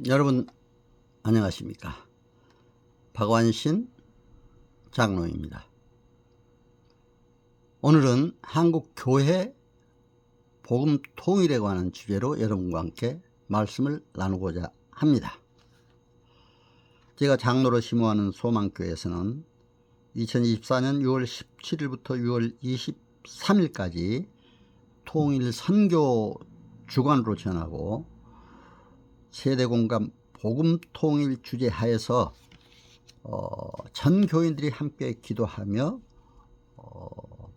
여러분 안녕하십니까? 박완신 장로입니다. 오늘은 한국교회 복음 통일에 관한 주제로 여러분과 함께 말씀을 나누고자 합니다. 제가 장로로 심호하는 소망교회에서는 2024년 6월 17일부터 6월 23일까지 통일 선교 주관으로 전하고 세대공감 복음통일 주제 하에서 전 교인들이 함께 기도하며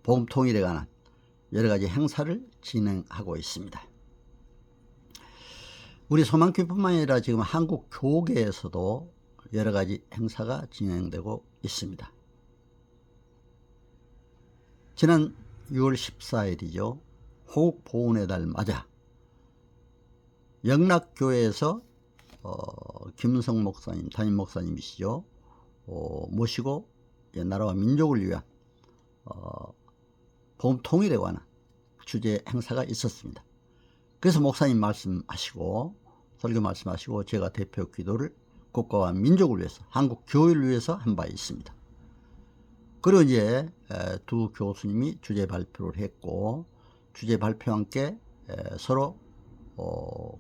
복음통일에 관한 여러가지 행사를 진행하고 있습니다. 우리 소망교회뿐만 아니라 지금 한국 교계에서도 여러가지 행사가 진행되고 있습니다. 지난 6월 14일이죠. 호국보훈의 달 맞아 영락교회에서 김성 목사님, 담임 목사님이시죠. 모시고 나라와 민족을 위한 복음 통일에 관한 주제 행사가 있었습니다. 그래서 목사님 말씀하시고 설교 말씀하시고 제가 대표 기도를 국가와 민족을 위해서 한국 교회를 위해서 한 바 있습니다. 그리고 이제 두 교수님이 주제 발표를 했고 주제 발표와 함께 서로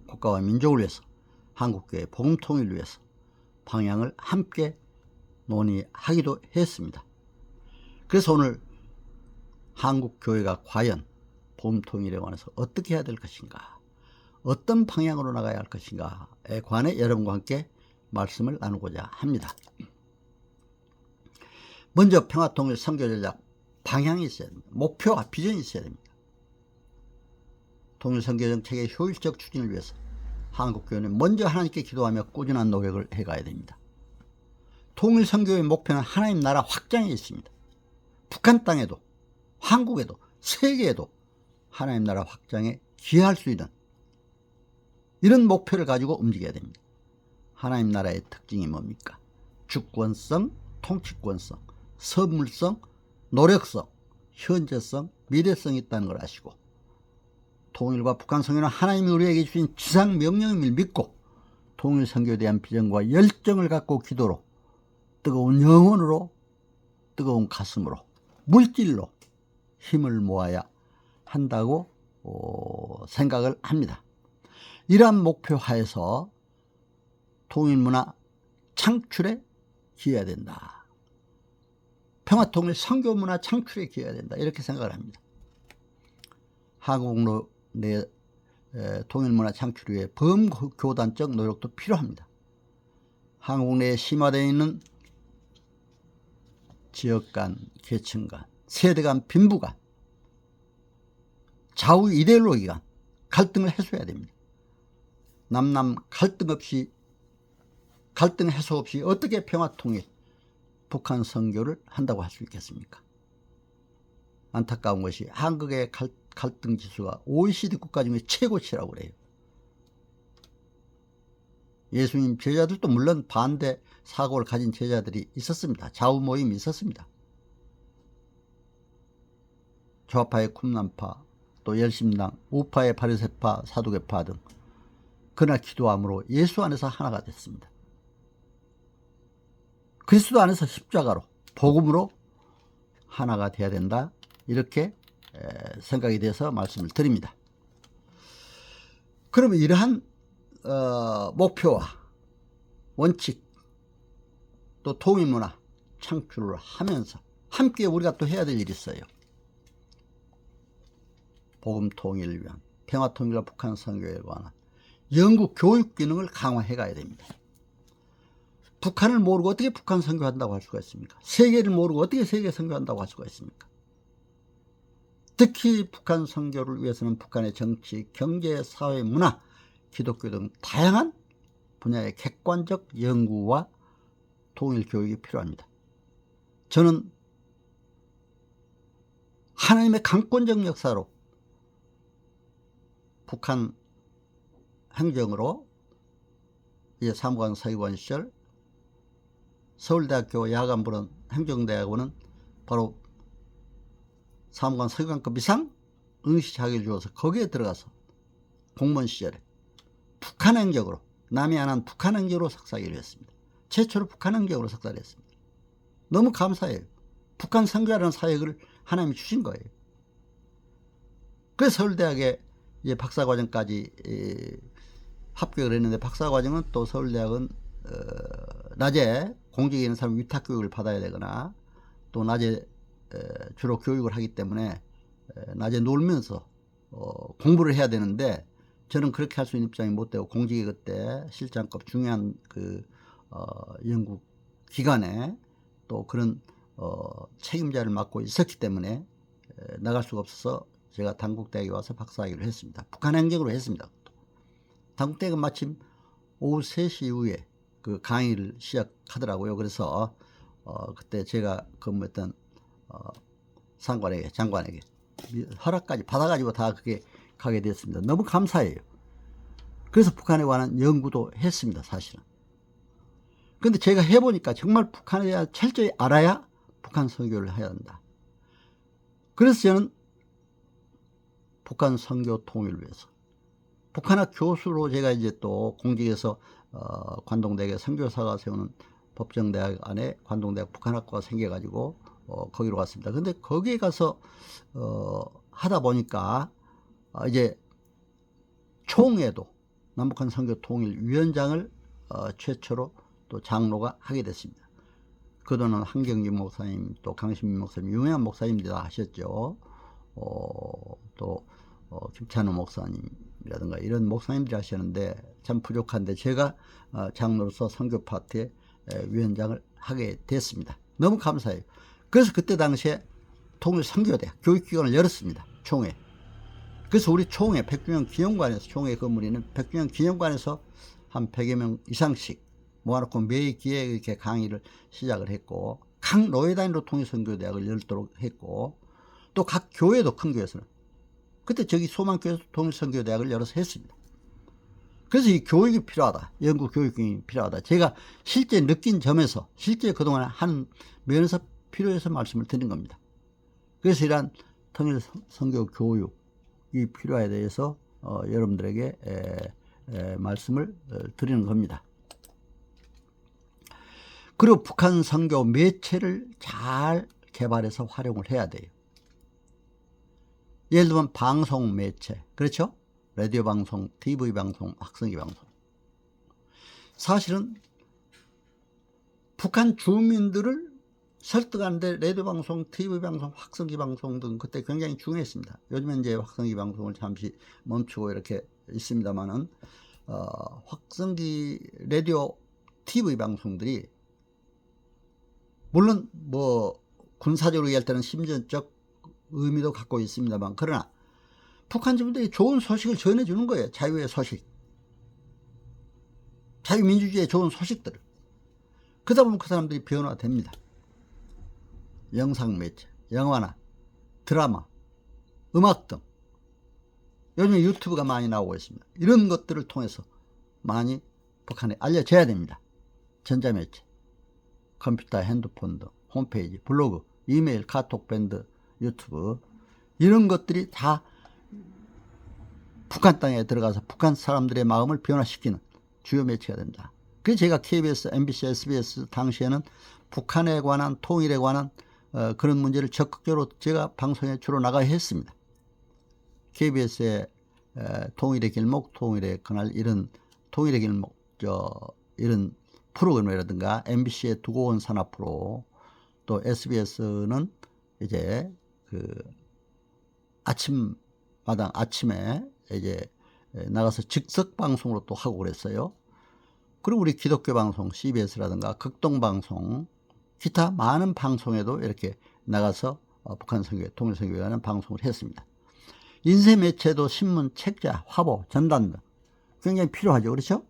국가와 민족을 위해서 한국교회 복음 통일을 위해서 방향을 함께 논의하기도 했습니다. 그래서 오늘 한국교회가 과연 복음 통일에 관해서 어떻게 해야 될 것인가, 어떤 방향으로 나가야 할 것인가에 관해 여러분과 함께 말씀을 나누고자 합니다. 먼저 평화통일 선교 전략 방향이 있어야 됩니다. 목표와 비전이 있어야 됩니다. 통일선교 정책의 효율적 추진을 위해서 한국교회는 먼저 하나님께 기도하며 꾸준한 노력을 해가야 됩니다. 통일선교의 목표는 하나님 나라 확장에 있습니다. 북한 땅에도 한국에도 세계에도 하나님 나라 확장에 기여할 수 있는 이런 목표를 가지고 움직여야 됩니다. 하나님 나라의 특징이 뭡니까? 주권성, 통치권성, 선물성, 노력성, 현재성, 미래성이 있다는 걸 아시고 통일과 북한 선교는 하나님이 우리에게 주신 지상 명령임을 믿고 통일 선교에 대한 비전과 열정을 갖고 기도로 뜨거운 영혼으로 뜨거운 가슴으로 물질로 힘을 모아야 한다고 생각을 합니다. 이러한 목표 하에서 통일문화 창출에 기여해야 된다. 평화통일 선교문화 창출에 기여해야 된다. 이렇게 생각을 합니다. 한국로 내 통일문화 창출 위해 범교단적 노력도 필요합니다. 한국 내에 심화되어 있는 지역 간, 계층 간, 세대 간 빈부 간, 좌우 이데올로기 간 갈등을 해소해야 됩니다. 남남 갈등 해소 없이 어떻게 평화통일, 북한 선교를 한다고 할 수 있겠습니까? 안타까운 것이 한국의 갈등 지수가 OECD 국가 중에 최고치라고 그래요. 예수님 제자들도 물론 반대 사고를 가진 제자들이 있었습니다. 좌우 모임이 있었습니다. 좌파의 쿰란파, 또 열심당, 우파의 바리새파, 사두개파 등 그날 기도함으로 예수 안에서 하나가 됐습니다. 그리스도 안에서 십자가로 복음으로 하나가 돼야 된다. 이렇게 생각이 돼서 말씀을 드립니다. 그러면 이러한 목표와 원칙 또 통일문화 창출을 하면서 함께 우리가 또 해야 될 일이 있어요. 복음 통일을 위한 평화통일과 북한 선교에 관한 연구 교육 기능을 강화해 가야 됩니다. 북한을 모르고 어떻게 북한 선교한다고 할 수가 있습니까? 세계를 모르고 어떻게 세계 선교한다고 할 수가 있습니까? 특히 북한 선교를 위해서는 북한의 정치, 경제, 사회, 문화, 기독교 등 다양한 분야의 객관적 연구와 통일 교육이 필요합니다. 저는 하나님의 강권적 역사로 북한 행정으로 이제 사무관 서기관 시절 서울대학교 야간부는 행정대학원은 바로 사무관 서기관급 이상 응시 자격을 주어서 거기에 들어가서 공무원 시절에 북한 행정으로 남이 안 한 북한 행적으로 석사하기로 했습니다. 최초로 북한 행적으로 석사를 했습니다. 너무 감사해요. 북한 선교하라는 사역을 하나님이 주신 거예요. 그래서 서울대학에 이제 박사과정까지 합격을 했는데, 박사과정은 또 서울대학은 낮에 공직에 있는 사람 위탁교육을 받아야 되거나 또 낮에 주로 교육을 하기 때문에 낮에 놀면서 공부를 해야 되는데, 저는 그렇게 할 수 있는 입장이 못 되고 공직에 그때 실장급 중요한 그 연구 기관에 또 그런 책임자를 맡고 있었기 때문에 나갈 수가 없어서 제가 단국대학에 와서 박사학위를 했습니다. 북한 행적으로 했습니다. 단국대학은 마침 오후 3시 이후에 그 강의를 시작하더라고요. 그래서 그때 제가 근무했던 장관에게 허락까지 받아가지고 다 그게 가게 됐습니다. 너무 감사해요. 그래서 북한에 관한 연구도 했습니다. 사실은. 근데 제가 해보니까 정말 북한에 대해 철저히 알아야 북한 선교를 해야 한다. 그래서 저는 북한 선교 통일을 위해서 북한학 교수로 제가 이제 또 공직에서 관동대학에 선교사가 세우는 법정대학 안에 관동대학 북한학과가 생겨가지고 거기로 갔습니다. 근데 거기에 가서 하다 보니까 이제 총회도 남북한 선교 통일 위원장을 최초로 또 장로가 하게 됐습니다. 그동안 한경기 목사님, 또 강신민 목사님, 유명한 목사님들이 다 하셨죠. 또 김찬호 목사님이라든가 이런 목사님들이 하셨는데 참 부족한데, 제가 장로로서 선교 파트의 위원장을 하게 됐습니다. 너무 감사해요. 그래서 그때 당시에 통일선교대학 교육기관을 열었습니다. 총회. 그래서 우리 총회 백주년 기념관에서, 총회 건물에 있는 백주년 기념관에서 한 100여 명 이상씩 모아놓고 매 기회에 이렇게 강의를 시작을 했고, 각 노예 단위로 통일선교대학을 열도록 했고, 또 각 교회도, 큰 교회에서는 그때 저기 소망교회에서 통일선교대학을 열어서 했습니다. 그래서 이 교육이 필요하다, 연구 교육이 필요하다, 제가 실제 느낀 점에서 실제 그동안 하는 면에서 필요해서 말씀을 드린 겁니다. 그래서 이러한 통일선교 교육이 필요에 대해서 여러분들에게 말씀을 드리는 겁니다. 그리고 북한 선교 매체를 잘 개발해서 활용을 해야 돼요. 예를 들면 방송 매체, 그렇죠? 라디오 방송, TV 방송, 확성기 방송. 사실은 북한 주민들을 설득하는데 라디오 방송, TV 방송, 확성기 방송 등 그때 굉장히 중요했습니다. 요즘엔 이제 확성기 방송을 잠시 멈추고 이렇게 있습니다만은 확성기, 라디오, TV 방송들이 물론 뭐 군사적으로 얘기할 때는 심전적 의미도 갖고 있습니다만, 그러나 북한 주민들이 좋은 소식을 전해주는 거예요. 자유의 소식, 자유민주주의의 좋은 소식들을. 그러다 보면 그 사람들이 변화됩니다. 영상 매체, 영화나 드라마, 음악 등 요즘 유튜브가 많이 나오고 있습니다. 이런 것들을 통해서 많이 북한에 알려져야 됩니다. 전자매체, 컴퓨터, 핸드폰 등 홈페이지, 블로그, 이메일, 카톡, 밴드, 유튜브, 이런 것들이 다 북한 땅에 들어가서 북한 사람들의 마음을 변화시키는 주요 매체가 된다. 그래서 제가 KBS, MBC, SBS 당시에는 북한에 관한, 통일에 관한 그런 문제를 적극적으로 제가 방송에 주로 나가야 했습니다. KBS의 통일의 길목, 통일의 그날, 이런 통일의 길목, 이런 프로그램이라든가, MBC의 두고온 산업 프로, 또 SBS는 이제 그 아침에 이제 나가서 즉석 방송으로 또 하고 그랬어요. 그리고 우리 기독교 방송, CBS라든가 극동방송, 기타 많은 방송에도 이렇게 나가서 북한 선교, 통일 선교에 관한 방송을 했습니다. 인쇄 매체도 신문, 책자, 화보, 전단 등 굉장히 필요하죠. 그렇죠?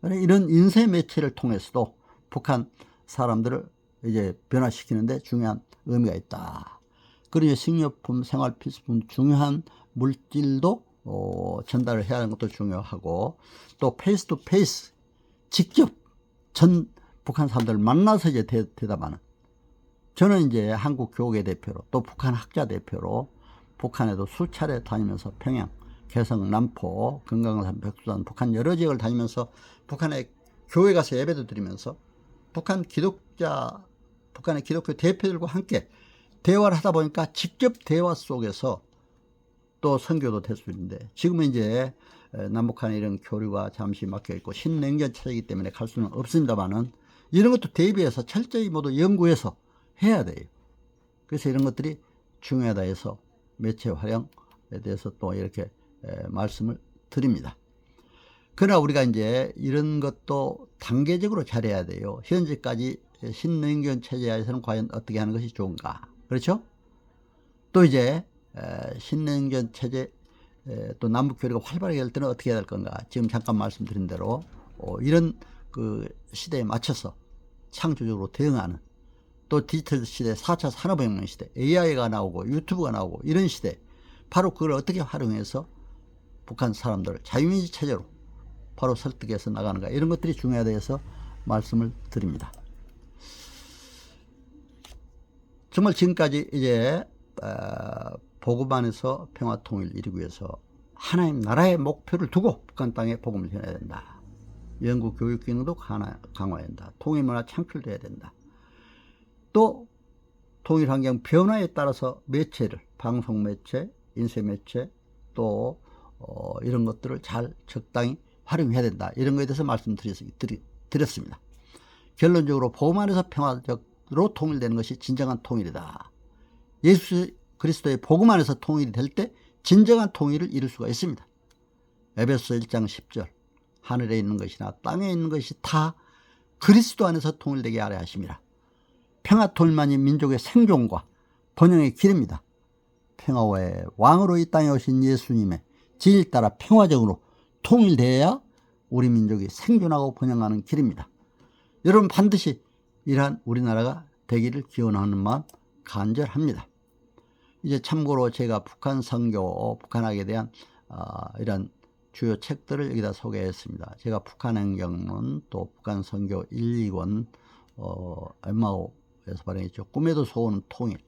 이런 인쇄 매체를 통해서도 북한 사람들을 이제 변화시키는데 중요한 의미가 있다. 그리고 식료품, 생활필수품, 중요한 물질도 전달을 해야 하는 것도 중요하고, 또 페이스 투 페이스, 직접 북한 사람들을 만나서 이제 대답하는. 저는 이제 한국 교계 대표로, 또 북한 학자 대표로 북한에도 수차례 다니면서 평양, 개성, 남포, 금강산, 백두산, 북한 여러 지역을 다니면서 북한의 교회 가서 예배도 드리면서 북한의 기독교 대표들과 함께 대화를 하다 보니까 직접 대화 속에서 또 선교도 될 수 있는데, 지금은 이제 남북한의 이런 교류가 잠시 막혀 있고 신냉전 체제이기 때문에 갈 수는 없습니다만은, 이런 것도 대비해서 철저히 모두 연구해서 해야 돼요. 그래서 이런 것들이 중요하다 해서 매체 활용에 대해서 또 이렇게 말씀을 드립니다. 그러나 우리가 이제 이런 것도 단계적으로 잘해야 돼요. 현재까지 신냉전 체제에서는 과연 어떻게 하는 것이 좋은가, 그렇죠? 또 이제 신냉전 체제, 또 남북교류가 활발하게 될 때는 어떻게 해야 될 건가. 지금 잠깐 말씀드린 대로 이런 그 시대에 맞춰서 창조적으로 대응하는, 또 디지털 시대, 4차 산업혁명 시대, AI가 나오고 유튜브가 나오고 이런 시대, 바로 그걸 어떻게 활용해서 북한 사람들을 자유민주 체제로 바로 설득해서 나가는가, 이런 것들이 중요하다 해서 말씀을 드립니다. 정말 지금까지 이제 복음안에서 평화통일 이루기 위해서 하나님 나라의 목표를 두고 북한 땅에 복음을 전해야 된다. 연구 교육 기능도 강화해야 된다. 통일 문화 창출돼야 된다. 또 통일 환경 변화에 따라서 매체를, 방송 매체, 인쇄 매체, 또 이런 것들을 잘 적당히 활용해야 된다. 이런 것에 대해서 말씀드렸습니다. 결론적으로 복음 안에서 평화적으로 통일되는 것이 진정한 통일이다. 예수 그리스도의 복음 안에서 통일이 될 때 진정한 통일을 이룰 수가 있습니다. 에베소 1장 10절, 하늘에 있는 것이나 땅에 있는 것이 다 그리스도 안에서 통일되게 하려 하심이라. 평화 통일만이 민족의 생존과 번영의 길입니다. 평화의 왕으로 이 땅에 오신 예수님의 진리를 따라 평화적으로 통일되어야 우리 민족이 생존하고 번영하는 길입니다. 여러분, 반드시 이러한 우리나라가 되기를 기원하는 마음 간절합니다. 이제 참고로 제가 북한 선교, 북한학에 대한 이런 주요 책들을 여기다 소개했습니다. 제가 북한 행경론, 또 북한 선교 1, 2권, 엠마오에서 발행했죠. 꿈에도 소원 통일,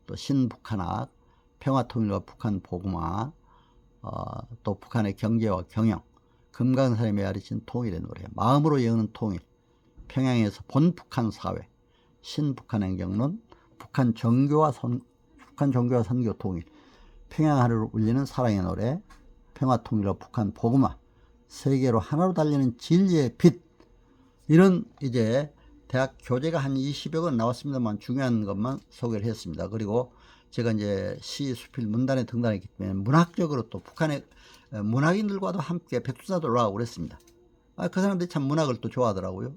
또 신북한학, 평화통일과 북한 복음화, 또 북한의 경제와 경영, 금강산에 메아리친 통일의 노래, 마음으로 여는 통일, 평양에서 본 북한 사회, 신북한 행경론, 북한 종교와 선교 통일, 평양 하늘을 울리는 사랑의 노래, 평화통일과 북한 복음화, 세계로 하나로 달리는 진리의 빛, 이런 이제 대학 교재가 한 20여 권 나왔습니다만 중요한 것만 소개를 했습니다. 그리고 제가 이제 시수필 문단에 등단했기 때문에 문학적으로 또 북한의 문학인들과도 함께 백두산도 올라가고 그랬습니다. 그 사람들이 참 문학을 또 좋아하더라고요.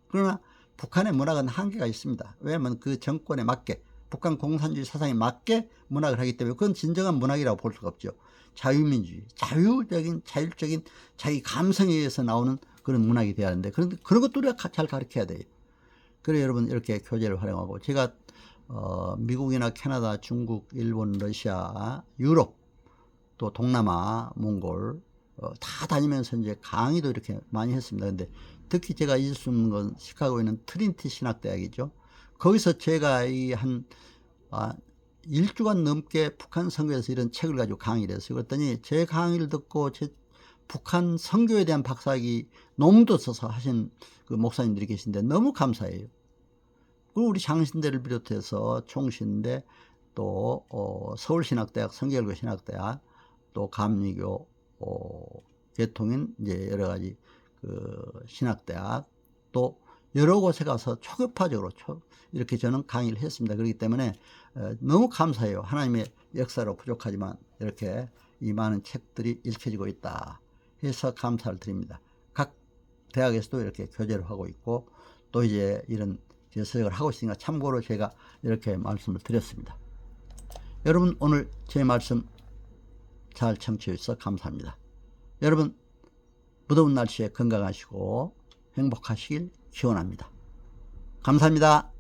그러나 북한의 문학은 한계가 있습니다. 왜냐하면 그 정권에 맞게, 북한 공산주의 사상에 맞게 문학을 하기 때문에 그건 진정한 문학이라고 볼 수가 없죠. 자유민주주의, 자율적인 자기 감성에 의해서 나오는 그런 문학이 돼야 하는데, 그런 것도 우리가 잘 가르쳐야 돼요. 그래 여러분, 이렇게 교재를 활용하고, 제가 미국이나 캐나다, 중국, 일본, 러시아, 유럽, 또 동남아, 몽골 다 다니면서 이제 강의도 이렇게 많이 했습니다. 근데 특히 제가 잊을 수 없는 건 시카고에 있는 트리니티 신학대학이죠. 거기서 제가 한 1주간 넘게 북한 선교에서 이런 책을 가지고 강의를 했어요. 그랬더니 제 강의를 듣고 북한 선교에 대한 박사학위 논문도 써서 하신 그 목사님들이 계신데 너무 감사해요. 그리고 우리 장신대를 비롯해서 총신대, 또 서울신학대학, 성결교신학대학, 또 감리교, 개통인 이제 여러 가지 그 신학대학, 또 여러 곳에 가서 초급파적으로 이렇게 저는 강의를 했습니다. 그렇기 때문에 너무 감사해요. 하나님의 역사로 부족하지만 이렇게 이 많은 책들이 읽혀지고 있다 해서 감사를 드립니다. 각 대학에서도 이렇게 교재를 하고 있고, 또 이제 이런 서적을 하고 있으니까 참고로 제가 이렇게 말씀을 드렸습니다. 여러분, 오늘 제 말씀 잘 청취해 주셔서 감사합니다. 여러분, 무더운 날씨에 건강하시고 행복하시길 기원합니다. 감사합니다.